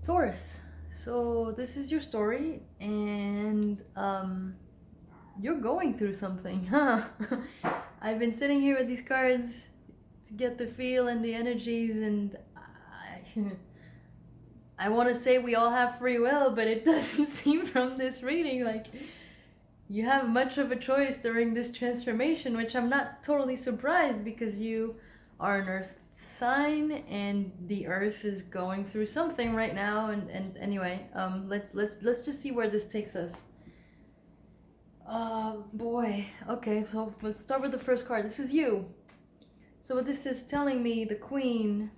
Taurus, so this is your story, and you're going through something, huh? I've been sitting here with these cards to get the feel and the energies, and I want to say we all have free will, but it doesn't seem from this reading like you have much of a choice during this transformation, which I'm not totally surprised because you are an earth sign and the earth is going through something right now. And anyway, let's just see where this takes us. Boy. Okay, so let's start with the first card. This is you. So what this is telling me, the queen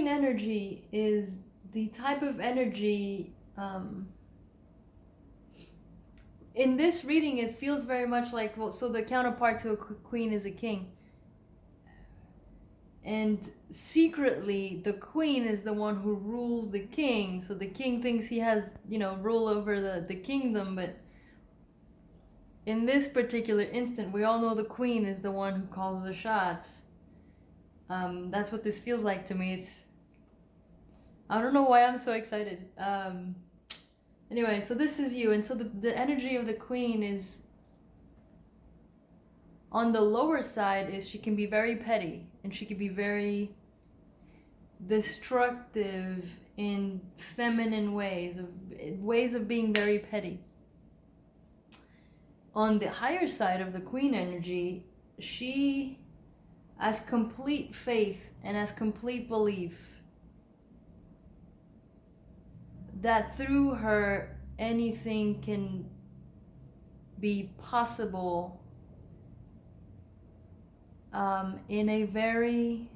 energy is the type of energy, in this reading it feels very much like, well, so the counterpart to a queen is a king, and secretly the queen is the one who rules the king. So the king thinks he has, rule over the kingdom, but in this particular instant we all know the queen is the one who calls the shots. That's what this feels like to me. I don't know why I'm so excited. Anyway, so this is you, and so the energy of the queen is, on the lower side, is she can be very petty and she can be very destructive in feminine ways of being very petty. On the higher side of the queen energy, she has complete faith and has complete belief that through her anything can be possible, in a very,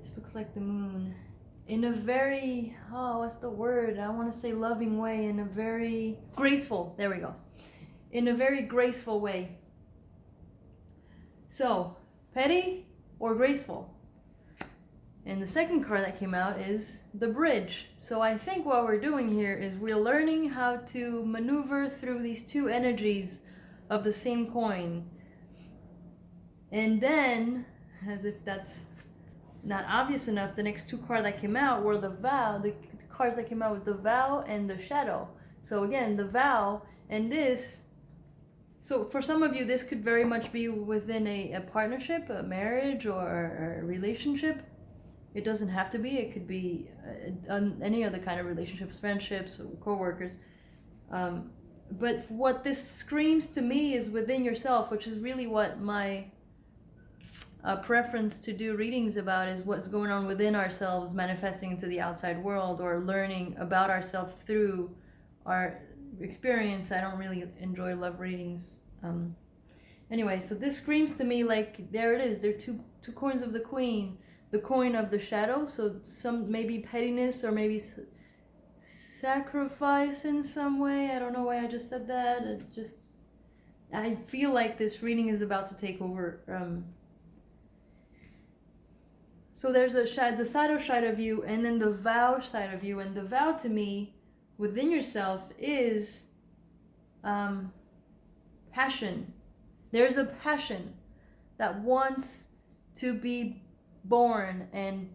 this looks like the moon, in a very, what's the word, I want to say loving way, in a very graceful, there we go, in a very graceful way. So petty or graceful. And the second card that came out is the bridge. So I think what we're doing here is we're learning how to maneuver through these two energies of the same coin. And then, as if that's not obvious enough, the next two cards that came out were the vow, the cards that came out with the vow and the shadow. So again, the vow and this. So for some of you, this could very much be within a partnership, a marriage, or a relationship. It doesn't have to be. It could be any other kind of relationships, friendships, co-workers. But what this screams to me is within yourself, which is really what my preference to do readings about, is what's going on within ourselves manifesting into the outside world, or learning about ourselves through our experience. I don't really enjoy love readings. Anyway, so this screams to me like, there it is. There are two coins of the queen. The coin of the shadow, so some maybe pettiness or maybe sacrifice in some way. I don't know why I just said that. I feel like this reading is about to take over. So there's the shadow side of you, and then the vow side of you. And the vow to me within yourself is passion. There's a passion that wants to be born, and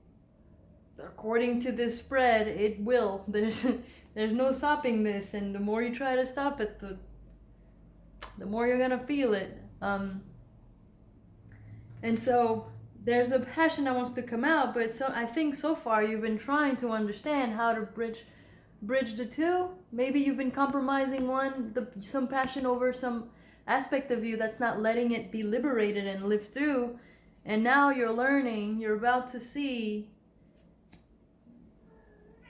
according to this spread, it will. There's no stopping this, and the more you try to stop it, the more you're gonna feel it. And so there's a passion that wants to come out, but so I think so far you've been trying to understand how to bridge the two. Maybe you've been compromising some passion over some aspect of you that's not letting it be liberated and live through. And now you're learning, you're about to see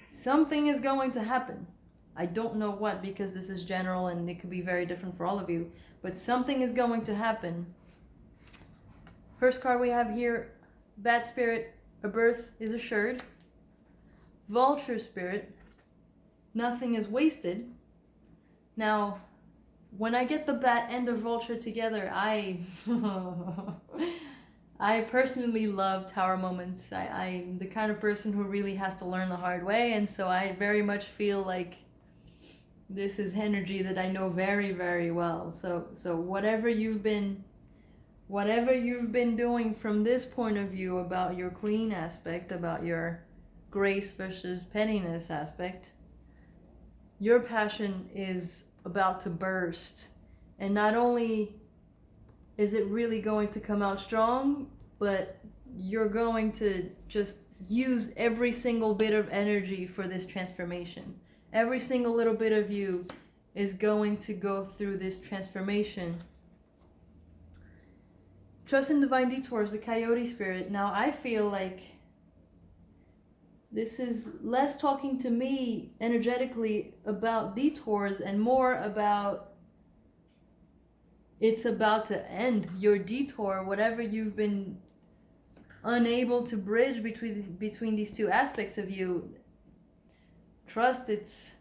something is going to happen. I don't know what, because this is general and it could be very different for all of you, but something is going to happen. First card we have here, bat spirit, a birth is assured. Vulture spirit, nothing is wasted. Now, when I get the bat and the vulture together, I personally love tower moments. I'm the kind of person who really has to learn the hard way, and so I very much feel like this is energy that I know very, very well. So whatever you've been whatever you've been doing from this point of view about your queen aspect, about your grace versus pettiness aspect, your passion is about to burst. And not only is it really going to come out strong, but you're going to just use every single bit of energy for this transformation. Every single little bit of you is going to go through this transformation. Trust in divine detours, the coyote spirit. Now I feel like this is less talking to me energetically about detours and more about it's about to end your detour, whatever you've been unable to bridge between these two aspects of you. Trust it's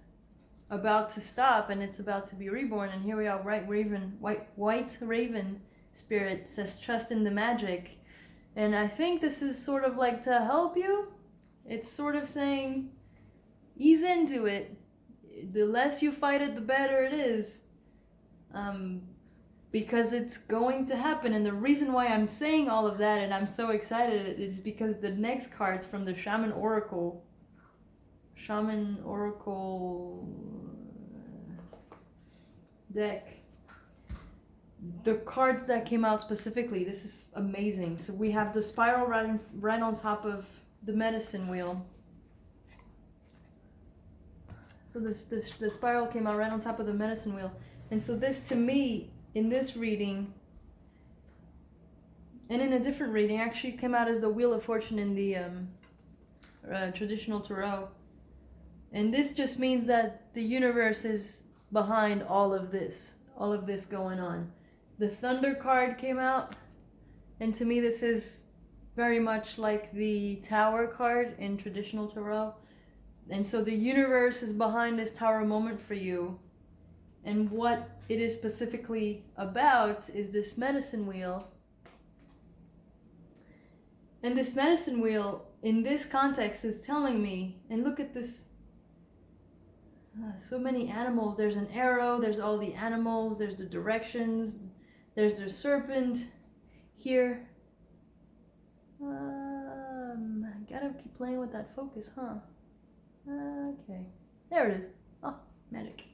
about to stop and it's about to be reborn. And here we are, white raven spirit says trust in the magic. And I think this is sort of like to help you. It's sort of saying ease into it. The less you fight it, the better it is. Because it's going to happen. And the reason why I'm saying all of that and I'm so excited is because the next cards from the Shaman Oracle deck, the cards that came out specifically, this is amazing. So we have the spiral right on top of the medicine wheel. So the spiral came out right on top of the medicine wheel. And so this, to me, in this reading, and in a different reading, actually came out as the Wheel of Fortune in the traditional tarot. And this just means that the universe is behind all of this going on. The Thunder card came out, and to me this is very much like the Tower card in traditional tarot. And so the universe is behind this Tower moment for you. And what it is specifically about is this medicine wheel. And this medicine wheel, in this context, is telling me, and look at this, so many animals. There's an arrow, there's all the animals, there's the directions, there's the serpent here. I gotta keep playing with that focus, huh? Okay, there it is. Oh, magic.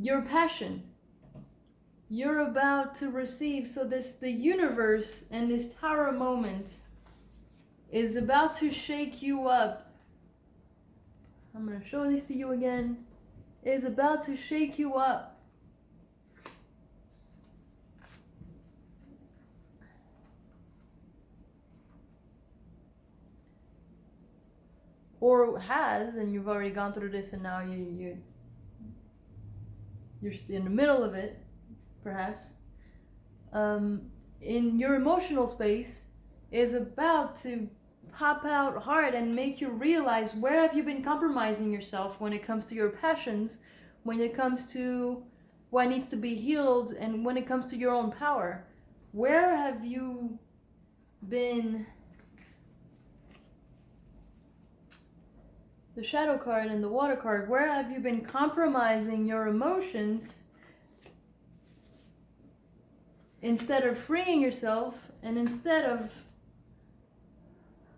Your passion, you're about to receive. So the universe and this Tower moment is about to shake you up. I'm going to show this to you again. Is about to shake you up. Or has, and you've already gone through this and now you're in the middle of it, perhaps. In your emotional space is about to pop out hard and make you realize where have you been compromising yourself when it comes to your passions, when it comes to what needs to be healed, and when it comes to your own power. Where have you been? The Shadow card and the Water card, where have you been compromising your emotions instead of freeing yourself and instead of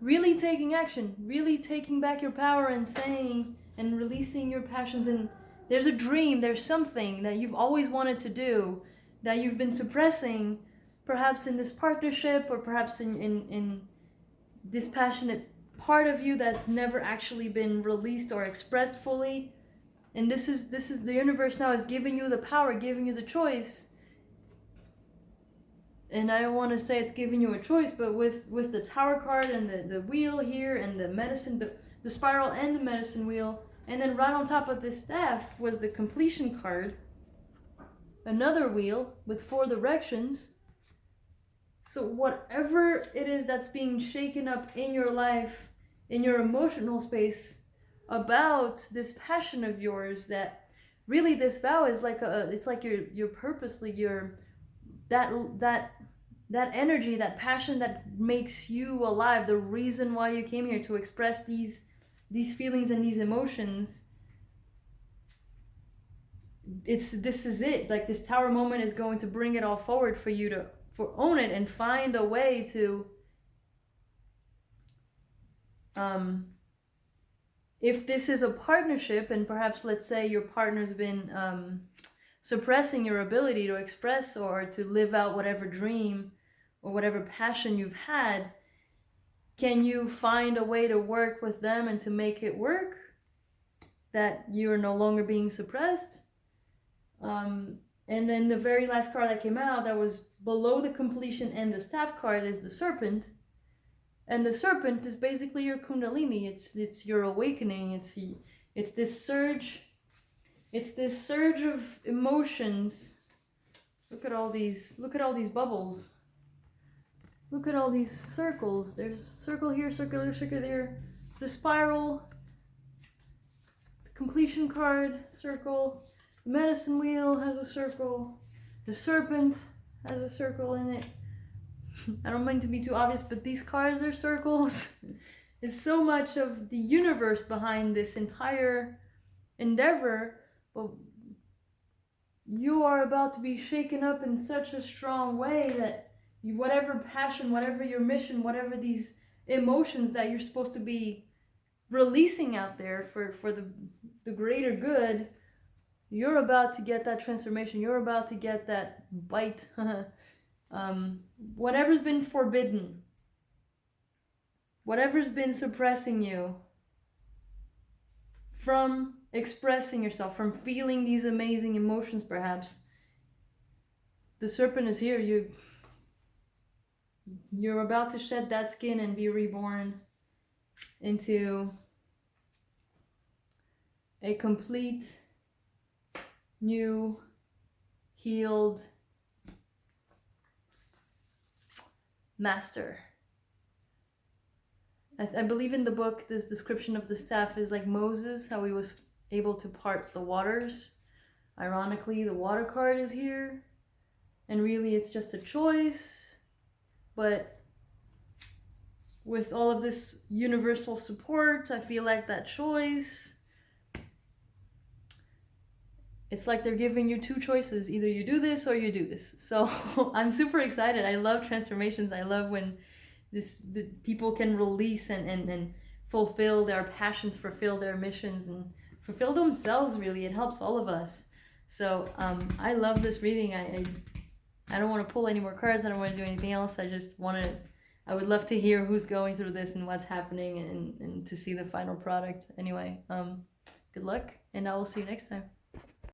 really taking action, really taking back your power and saying and releasing your passions? And there's a dream, there's something that you've always wanted to do that you've been suppressing, perhaps in this partnership or perhaps in this passionate part of you that's never actually been released or expressed fully. And this is the universe now is giving you the power, giving you the choice. And I don't want to say it's giving you a choice, but with the Tower card and the wheel here and the medicine, the spiral and the medicine wheel, and then right on top of this staff was the completion card, another wheel with 4 directions. So whatever it is that's being shaken up in your life, in your emotional space, about this passion of yours, that really this vow is like it's like you're purposely, that energy, that passion that makes you alive, the reason why you came here to express these feelings and these emotions, this is it. Like, this tower moment is going to bring it all forward for you to own it and find a way to if this is a partnership, and perhaps let's say your partner's been suppressing your ability to express or to live out whatever dream or whatever passion you've had, can you find a way to work with them and to make it work, that you're no longer being suppressed? And then the very last card that came out, that was below the completion and the staff card, is the serpent. And the serpent is basically your kundalini. It's your awakening. It's this surge. It's this surge of emotions. Look at all these bubbles. Look at all these circles. There's circle here, circle there. The spiral. The completion card, circle. The medicine wheel has a circle. The serpent has a circle in it. I don't mean to be too obvious, but these cards are circles. It's so much of the universe behind this entire endeavor, but you are about to be shaken up in such a strong way that whatever passion, whatever your mission, whatever these emotions that you're supposed to be releasing out there for the greater good, you're about to get that transformation. You're about to get that bite. Whatever's been forbidden, whatever's been suppressing you from expressing yourself, from feeling these amazing emotions, perhaps, the serpent is here. You're about to shed that skin and be reborn into a complete, new, healed master. I believe in the book, this description of the staff is like Moses, how he was able to part the waters. Ironically, the water card is here, and really it's just a choice. But with all of this universal support, I feel like that choice, it's like they're giving you two choices. Either you do this or you do this. So I'm super excited. I love transformations. I love when the people can release and fulfill their passions, fulfill their missions, and fulfill themselves, really. It helps all of us. So I love this reading. I don't want to pull any more cards. I don't want to do anything else. I would love to hear who's going through this and what's happening, and to see the final product. Anyway, good luck, and I will see you next time.